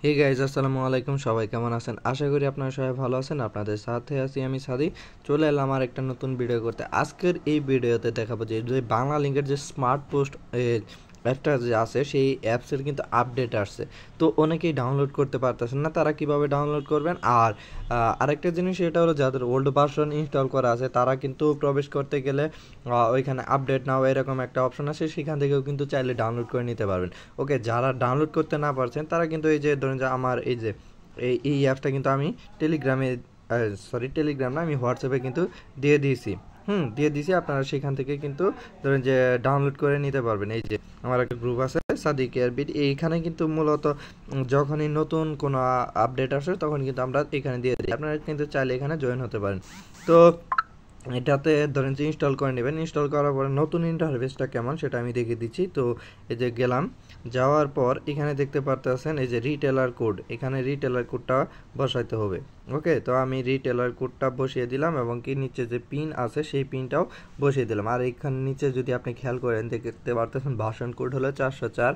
Hey guys, আসসালামু আলাইকুম। সবাই কেমন আছেন? আশা করি আপনারা সবাই ভালো আছেন। আপনাদের সাথে আছি আমি সাদি। চলে এলাম আমার একটা নতুন ভিডিও করতে। আজকের এই ভিডিওতে দেখাবো যে বাংলা লিঙ্কের যে স্মার্ট পোস্ট অ্যাপটা যে আছে, সেই অ্যাপসের কিন্তু আপডেট আসছে। তো অনেকেই ডাউনলোড করতে পারতেছেন না, তারা কিভাবে ডাউনলোড করবেন। আর আরেকটা জিনিস, সেটা হলো যাদের ওল্ড ভার্সন ইনস্টল করা আছে তারা কিন্তু প্রবেশ করতে গেলে ওইখানে আপডেট নাও এরকম একটা অপশন আছে, সেখান থেকেও কিন্তু চাইলে ডাউনলোড করে নিতে পারবেন। ওকে, যারা ডাউনলোড করতে না পারছেন তারা কিন্তু এই যে ধরুন যে আমার এই যে এই অ্যাপসটা কিন্তু আমি টেলিগ্রামে, টেলিগ্রাম না, আমি হোয়াটসঅ্যাপে কিন্তু দিয়ে দিয়েছি। দিয়ে দিয়েছি। আপনারা সেখান থেকে কিন্তু ধরুন যে ডাউনলোড করে নিতে পারবেন। এই যে আমার একটা গ্রুপ আছে সাদিক এয়ারবিট, এইখানে কিন্তু মূলত যখনই নতুন কোনো আপডেট আসে তখন কিন্তু আমরা এখানে দিয়ে দিই। আপনারা কিন্তু চাইলে এখানে জয়েন হতে পারেন। তো এটাতে ধরেন যে ইনস্টল করে নেবেন। ইনস্টল করার পরে নতুন ইন্টারফেসটা কেমন সেটা আমি দেখিয়ে দিচ্ছি। তো এই যে গেলাম, যাওয়ার পর এখানে দেখতে পারতেছেন এই যে রিটেলার কোড, এখানে রিটেলার কোডটা বসাইতে হবে। ওকে, তো আমি রিটেলার কোডটা বসিয়ে দিলাম এবং কি নিচে যে পিন আছে সেই পিনটাও বসিয়ে দিলাম। আর এখানে নিচে যদি আপনি খেয়াল করেন দেখতে পারতেছেন ভার্সন কোড হলো 404,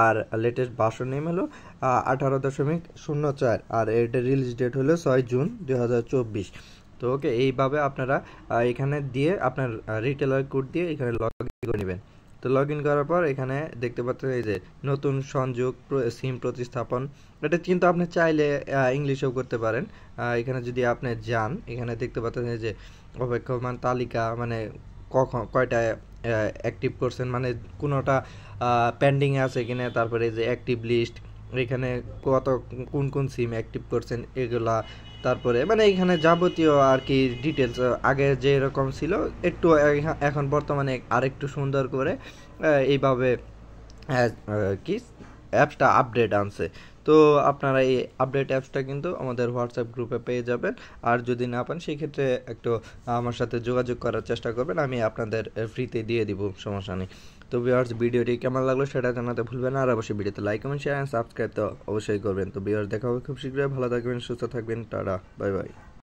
আর লেটেস্ট ভার্সন নেম হলো 18.04, আর এর রিলিজ ডেট হলো 6 জুন 2024। তো ওকে, এইভাবে আপনারা এখানে দিয়ে আপনার রিটেলার কোড দিয়ে এখানে লগ ইন করে নেবেন। তো লগ ইন করার পর এখানে দেখতে পাচ্ছেন এই যে নতুন সংযোগ সিম প্রতিস্থাপন, এটা কিন্তু আপনি চাইলে ইংলিশেও করতে পারেন। এখানে যদি আপনি যান, এখানে দেখতে পাচ্ছেন এই যে অপেক্ষমান তালিকা, মানে কখন কয়টা অ্যাক্টিভ করছেন, মানে কোনোটা পেন্ডিংয়ে আছে কিনা, তারপরে এই যে অ্যাক্টিভ লিস্ট, এখানে কত কোন কোন সিম অ্যাক্টিভ করছেন এগুলা, তারপরে মানে এখানে যাবতীয় আর কি ডিটেলস আগে যেরকম ছিল একটু এখন বর্তমানে আরেকটু সুন্দর করে এইভাবে কি অ্যাপসটা আপডেট আনছে। তো আপনারা এই আপডেট অ্যাপসটা কিন্তু আমাদের হোয়াটসঅ্যাপ গ্রুপে পেয়ে যাবেন। আর যদি না পান সেক্ষেত্রে একটু আমার সাথে যোগাযোগ করার চেষ্টা করবেন, আমি আপনাদের ফ্রিতে দিয়ে দিব, সমস্যা নেই। তো ভিউয়ার্স, ভিডিওটি কেমন লাগলো সেটা জানাতে ভুলবেন না। আর অবশ্যই ভিডিওতে like comment share and subscribe তো অবশ্যই করবেন। তো ভিউয়ার্স, দেখা হবে খুব শীঘ্রই। ভালো থাকবেন, সুস্থ থাকবেন, টাটা, বাই বাই।